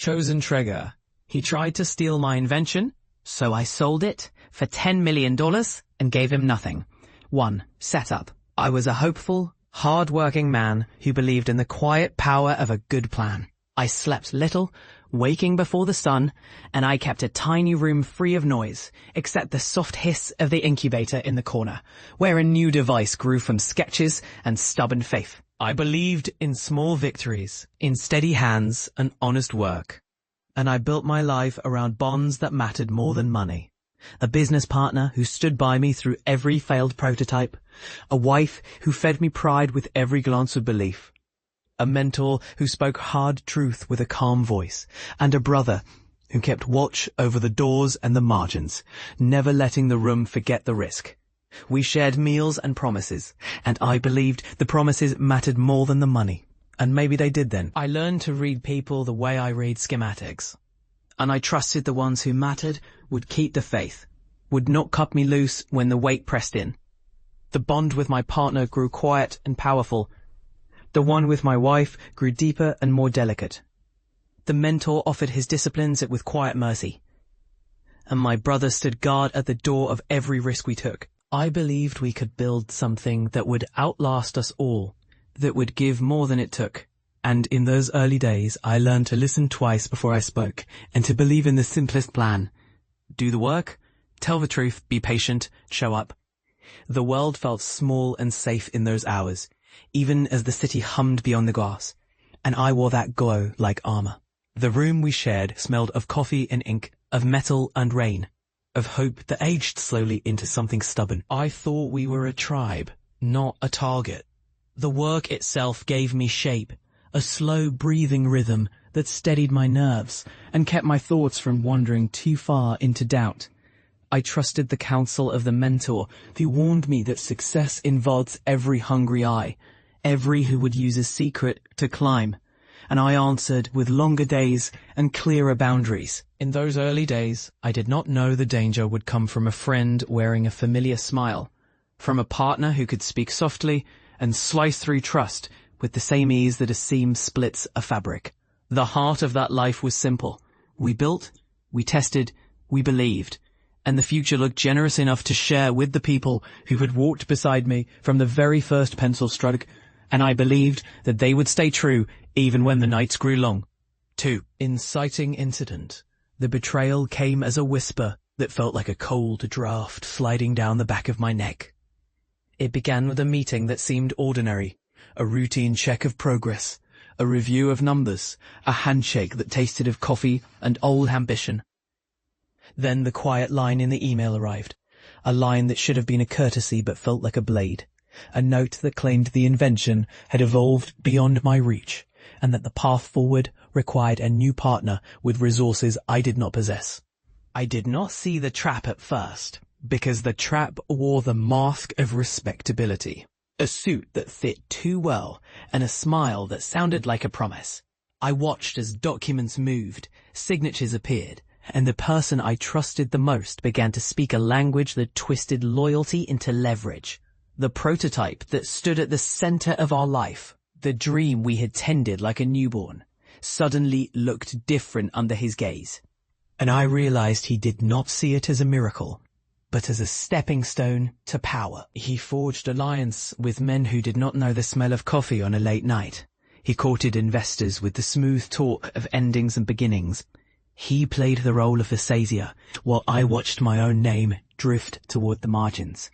chosen trigger. He tried to steal my invention, so I sold it for $10 million and gave him nothing. 1. Setup. I was a hopeful, hard-working man who believed in the quiet power of a good plan. I slept little, waking before the sun, and I kept a tiny room free of noise, except the soft hiss of the incubator in the corner, where a new device grew from sketches and stubborn faith. I believed in small victories, in steady hands and honest work. And I built my life around bonds that mattered more than money. A business partner who stood by me through every failed prototype. A wife who fed me pride with every glance of belief. A mentor who spoke hard truth with a calm voice. And a brother who kept watch over the doors and the margins, never letting the room forget the risk. We shared meals and promises, and I believed the promises mattered more than the money. And maybe they did then. I learned to read people the way I read schematics. And I trusted the ones who mattered would keep the faith, would not cut me loose when the weight pressed in. The bond with my partner grew quiet and powerful. The one with my wife grew deeper and more delicate. The mentor offered his disciplines with quiet mercy. And my brother stood guard at the door of every risk we took. I believed we could build something that would outlast us all, that would give more than it took. And in those early days, I learned to listen twice before I spoke, and to believe in the simplest plan. Do the work, tell the truth, be patient, show up. The world felt small and safe in those hours, even as the city hummed beyond the glass, and I wore that glow like armor. The room we shared smelled of coffee and ink, of metal and rain, of hope that aged slowly into something stubborn. I thought we were a tribe, not a target. The work itself gave me shape, a slow breathing rhythm that steadied my nerves and kept my thoughts from wandering too far into doubt. I trusted the counsel of the mentor who warned me that success involves every hungry eye, every who would use a secret to climb. And I answered with longer days and clearer boundaries. In those early days, I did not know the danger would come from a friend wearing a familiar smile, from a partner who could speak softly and slice through trust with the same ease that a seam splits a fabric. The heart of that life was simple. We built, we tested, we believed, and the future looked generous enough to share with the people who had walked beside me from the very first pencil stroke, and I believed that they would stay true even when the nights grew long. 2. Inciting incident. The betrayal came as a whisper that felt like a cold draft sliding down the back of my neck. It began with a meeting that seemed ordinary, a routine check of progress, a review of numbers, a handshake that tasted of coffee and old ambition. Then the quiet line in the email arrived, a line that should have been a courtesy but felt like a blade, a note that claimed the invention had evolved beyond my reach, and that the path forward required a new partner with resources I did not possess. I did not see the trap at first, because the trap wore the mask of respectability, a suit that fit too well and a smile that sounded like a promise. I watched as documents moved, signatures appeared, and the person I trusted the most began to speak a language that twisted loyalty into leverage. The prototype that stood at the center of our life, the dream we had tended like a newborn, suddenly looked different under his gaze. And I realized he did not see it as a miracle, but as a stepping stone to power. He forged alliance with men who did not know the smell of coffee on a late night. He courted investors with the smooth talk of endings and beginnings. He played the role of the savior, while I watched my own name drift toward the margins,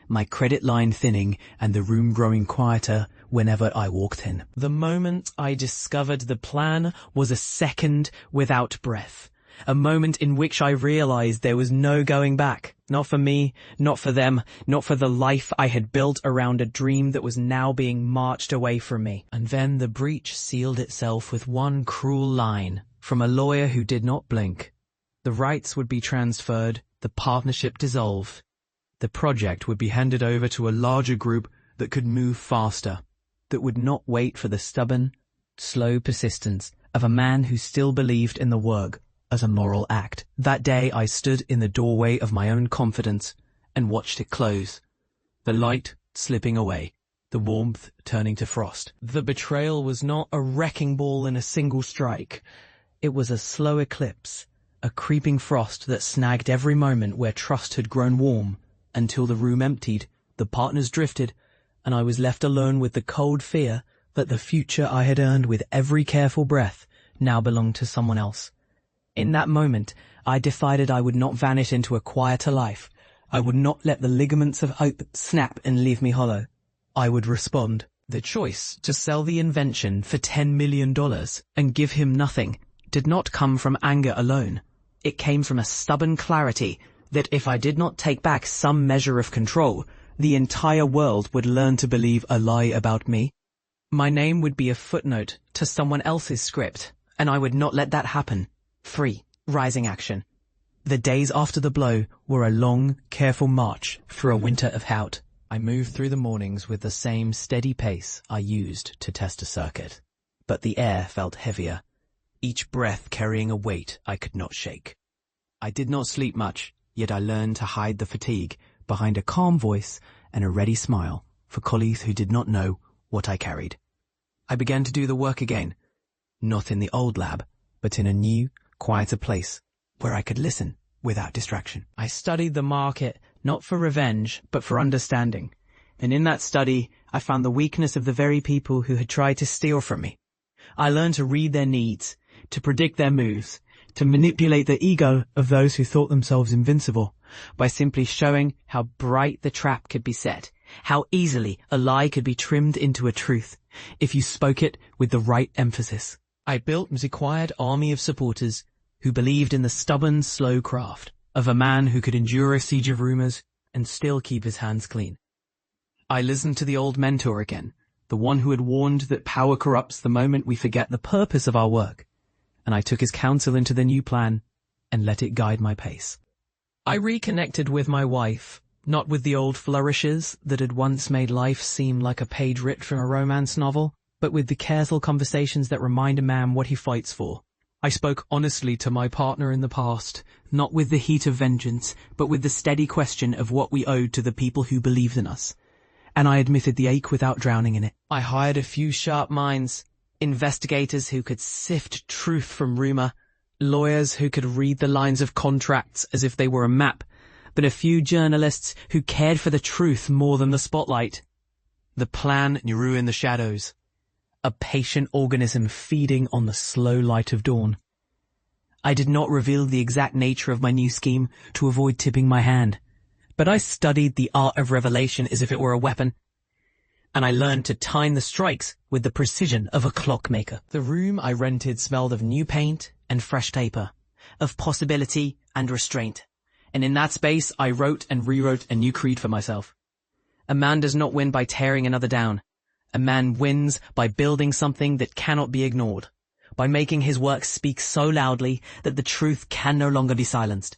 my credit line thinning and the room growing quieter whenever I walked in. The moment I discovered the plan was a second without breath, a moment in which I realized there was no going back. Not for me, not for them, not for the life I had built around a dream that was now being marched away from me. And then the breach sealed itself with one cruel line from a lawyer who did not blink. The rights would be transferred, the partnership dissolved. The project would be handed over to a larger group that could move faster, that would not wait for the stubborn, slow persistence of a man who still believed in the work as a moral act. That day I stood in the doorway of my own confidence and watched it close, the light slipping away, the warmth turning to frost. The betrayal was not a wrecking ball in a single strike. It was a slow eclipse, a creeping frost that snagged every moment where trust had grown warm, until the room emptied, the partners drifted, and I was left alone with the cold fear that the future I had earned with every careful breath now belonged to someone else. In that moment, I decided I would not vanish into a quieter life. I would not let the ligaments of hope snap and leave me hollow. I would respond. The choice to sell the invention for $10 million and give him nothing did not come from anger alone. It came from a stubborn clarity that if I did not take back some measure of control, the entire world would learn to believe a lie about me. My name would be a footnote to someone else's script, and I would not let that happen. 3. Rising action. The days after the blow were a long, careful march through a winter of doubt. I moved through the mornings with the same steady pace I used to test a circuit. But the air felt heavier, each breath carrying a weight I could not shake. I did not sleep much, yet I learned to hide the fatigue behind a calm voice and a ready smile for colleagues who did not know what I carried. I began to do the work again, not in the old lab, but in a new, quieter place where I could listen without distraction. I studied the market not for revenge, but for understanding. And in that study, I found the weakness of the very people who had tried to steal from me. I learned to read their needs, to predict their moves, to manipulate the ego of those who thought themselves invincible by simply showing how bright the trap could be set, how easily a lie could be trimmed into a truth if you spoke it with the right emphasis. I built the quiet army of supporters who believed in the stubborn, slow craft of a man who could endure a siege of rumors and still keep his hands clean. I listened to the old mentor again, the one who had warned that power corrupts the moment we forget the purpose of our work, and I took his counsel into the new plan and let it guide my pace. I reconnected with my wife, not with the old flourishes that had once made life seem like a page ripped from a romance novel, but with the careful conversations that remind a man what he fights for. I spoke honestly to my partner in the past, not with the heat of vengeance, but with the steady question of what we owed to the people who believed in us. And I admitted the ache without drowning in it. I hired a few sharp minds, investigators who could sift truth from rumor, lawyers who could read the lines of contracts as if they were a map, but a few journalists who cared for the truth more than the spotlight. The plan grew in the shadows, a patient organism feeding on the slow light of dawn. I did not reveal the exact nature of my new scheme to avoid tipping my hand, but I studied the art of revelation as if it were a weapon, and I learned to time the strikes with the precision of a clockmaker. The room I rented smelled of new paint and fresh paper, of possibility and restraint, and in that space I wrote and rewrote a new creed for myself. A man does not win by tearing another down. A man wins by building something that cannot be ignored, by making his work speak so loudly that the truth can no longer be silenced.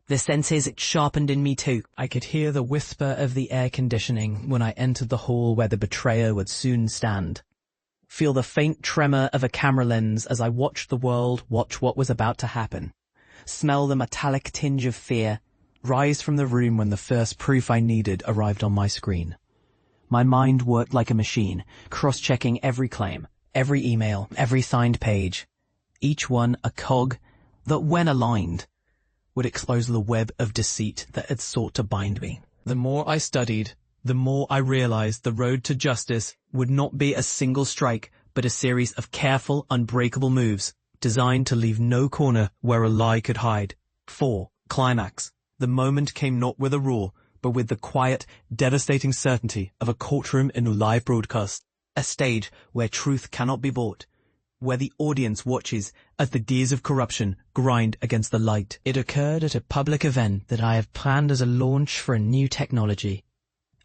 The senses sharpened in me too. I could hear the whisper of the air conditioning when I entered the hall where the betrayer would soon stand. Feel the faint tremor of a camera lens as I watched the world watch what was about to happen. Smell the metallic tinge of fear rise from the room when the first proof I needed arrived on my screen. My mind worked like a machine, cross-checking every claim, every email, every signed page. Each one a cog that, when aligned, would expose the web of deceit that had sought to bind me. The more I studied, the more I realized the road to justice would not be a single strike, but a series of careful, unbreakable moves, designed to leave no corner where a lie could hide. 4. Climax. The moment came not with a roar, but with the quiet, devastating certainty of a courtroom in a live broadcast, a stage where truth cannot be bought, where the audience watches as the gears of corruption grind against the light. It occurred at a public event that I have planned as a launch for a new technology,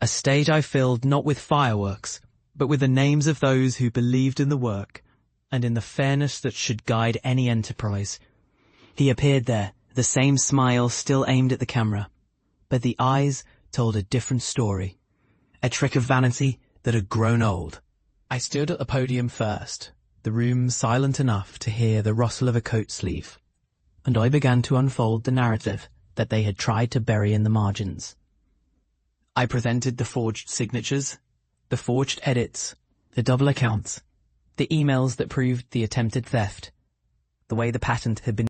a stage I filled not with fireworks, but with the names of those who believed in the work and in the fairness that should guide any enterprise. He appeared there, the same smile still aimed at the camera, but the eyes told a different story, a trick of vanity that had grown old. I stood at the podium first, the room silent enough to hear the rustle of a coat sleeve, and I began to unfold the narrative that they had tried to bury in the margins. I presented the forged signatures, the forged edits, the double accounts, the emails that proved the attempted theft, the way the patent had been